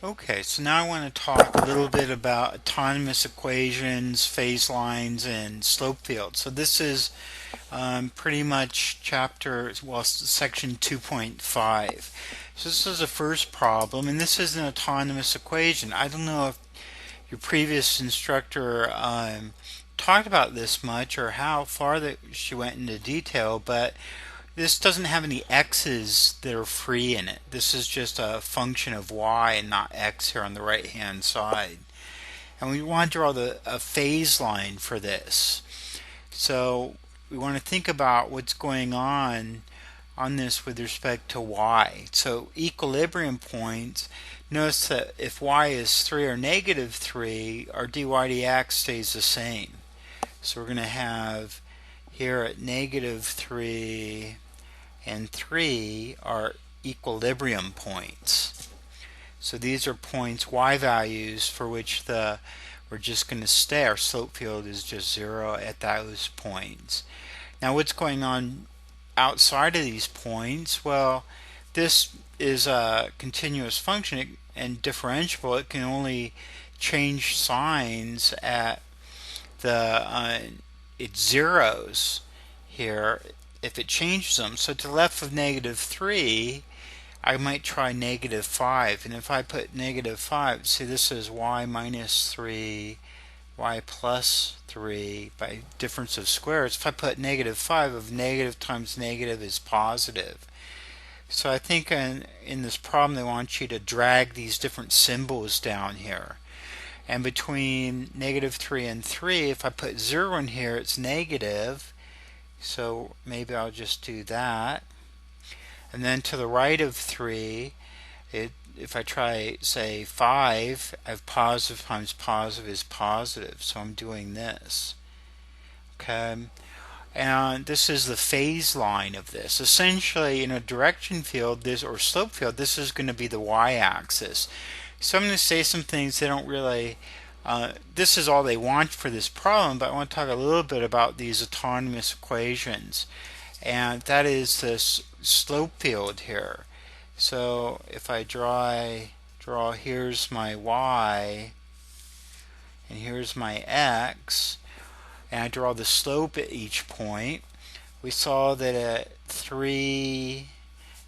Okay, so now I want to talk a little bit about autonomous equations, phase lines, and slope fields. So this is pretty much section 2.5. So this is the first problem, and this is an autonomous equation. I don't know if your previous instructor talked about this much or how far that she went into detail, but this doesn't have any x's that are free in it. This is just a function of y and not x here on the right hand side. And we want to draw a phase line for this. So we want to think about what's going on this with respect to y. So equilibrium points, notice that if y is 3 or negative 3, our dy dx stays the same. So we're going to have here at negative 3 and 3 are equilibrium points. So these are points, y values, for which we're just going to stay. Our slope field is just 0 at those points. Now what's going on outside of these points? Well, this is a continuous function and differentiable. It can only change signs at its zeros here if it changes them. So to the left of negative 3, I might try negative 5. And if I put negative 5, see this is y minus 3, y plus 3 by difference of squares. If I put negative 5, of negative times negative is positive. So I think in this problem they want you to drag these different symbols down here. And between negative 3 and 3, if I put 0 in here, it's negative. So maybe I'll just do that. And then to the right of 3, if I try, say, 5, I have positive times positive is positive. So I'm doing this. Okay. And this is the phase line of this. Essentially, in a direction field, or slope field, this is going to be the y-axis. So I'm going to say some things they don't really, this is all they want for this problem, but I want to talk a little bit about these autonomous equations. And that is this slope field here. So if I draw here's my y, and here's my x, and I draw the slope at each point, we saw that at 3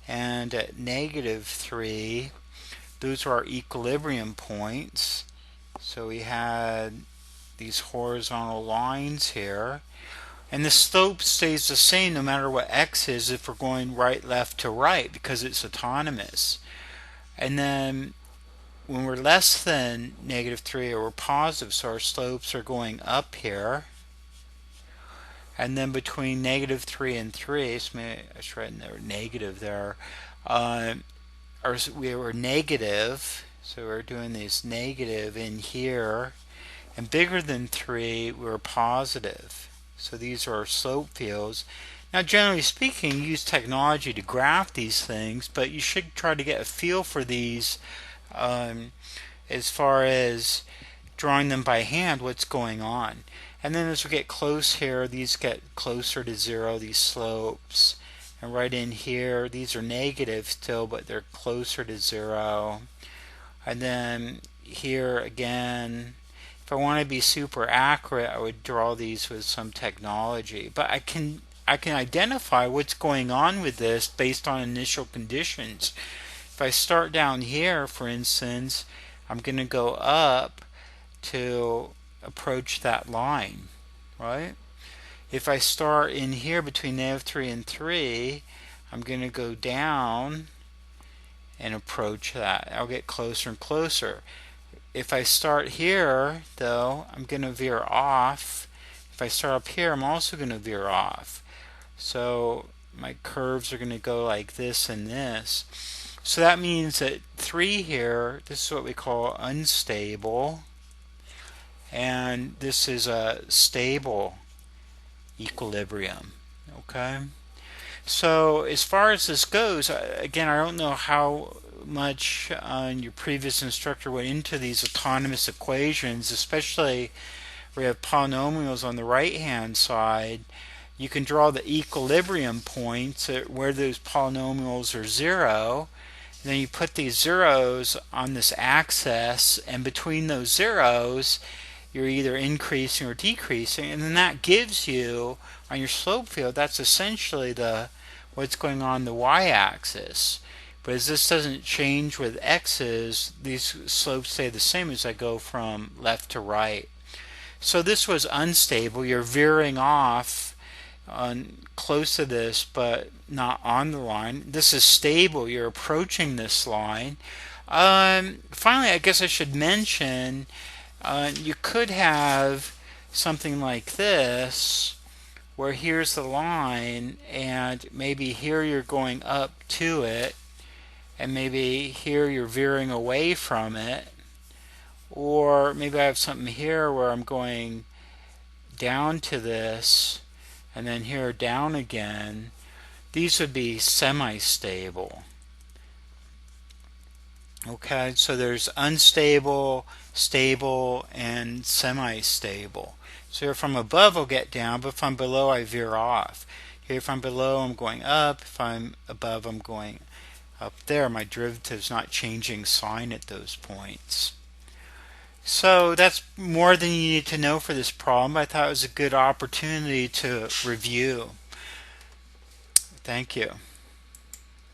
and at negative 3, those are our equilibrium points. So we had these horizontal lines here. And the slope stays the same no matter what x is if we're going right, left to right because it's autonomous. And then when we're less than negative 3 or we're positive, so our slopes are going up here. And then between negative 3 and 3, so maybe I should write there negative there, we were negative, so we're doing this negative in here, and bigger than 3 we're positive. So these are our slope fields. Now generally speaking, you use technology to graph these things, but you should try to get a feel for these as far as drawing them by hand, what's going on. And then as we get close here, these get closer to 0, these slopes. And right in here, these are negative still, but they're closer to 0. And then here again, if I want to be super accurate, I would draw these with some technology. But I can identify what's going on with this based on initial conditions. If I start down here, for instance, I'm going to go up to approach that line, right? If I start in here between negative 3 and 3, I'm going to go down and approach that. I'll get closer and closer. If I start here, though, I'm going to veer off. If I start up here, I'm also going to veer off. So my curves are going to go like this and this. So that means that 3 here, this is what we call unstable, and this is a stable equilibrium. Okay? So as far as this goes, again, I don't know how much your previous instructor went into these autonomous equations, especially where you have polynomials on the right hand side. You can draw the equilibrium points where those polynomials are 0, And then you put these zeros on this axis, and between those zeros you're either increasing or decreasing, and then that gives you on your slope field, that's essentially the what's going on the y-axis. But as this doesn't change with x's, these slopes stay the same as I go from left to right. So this was unstable. You're veering off on close to this but not on the line. This is stable. You're approaching this line. Finally, I guess I should mention you could have something like this where here's the line and maybe here you're going up to it and maybe here you're veering away from it, or maybe I have something here where I'm going down to this and then here down again. These would be semi-stable. Okay, so there's unstable, stable, and semi-stable. So if I'm above, I'll get down, but if I'm below, I veer off. Here, if I'm below, I'm going up. If I'm above, I'm going up there. My derivative's not changing sign at those points. So that's more than you need to know for this problem. I thought it was a good opportunity to review. Thank you.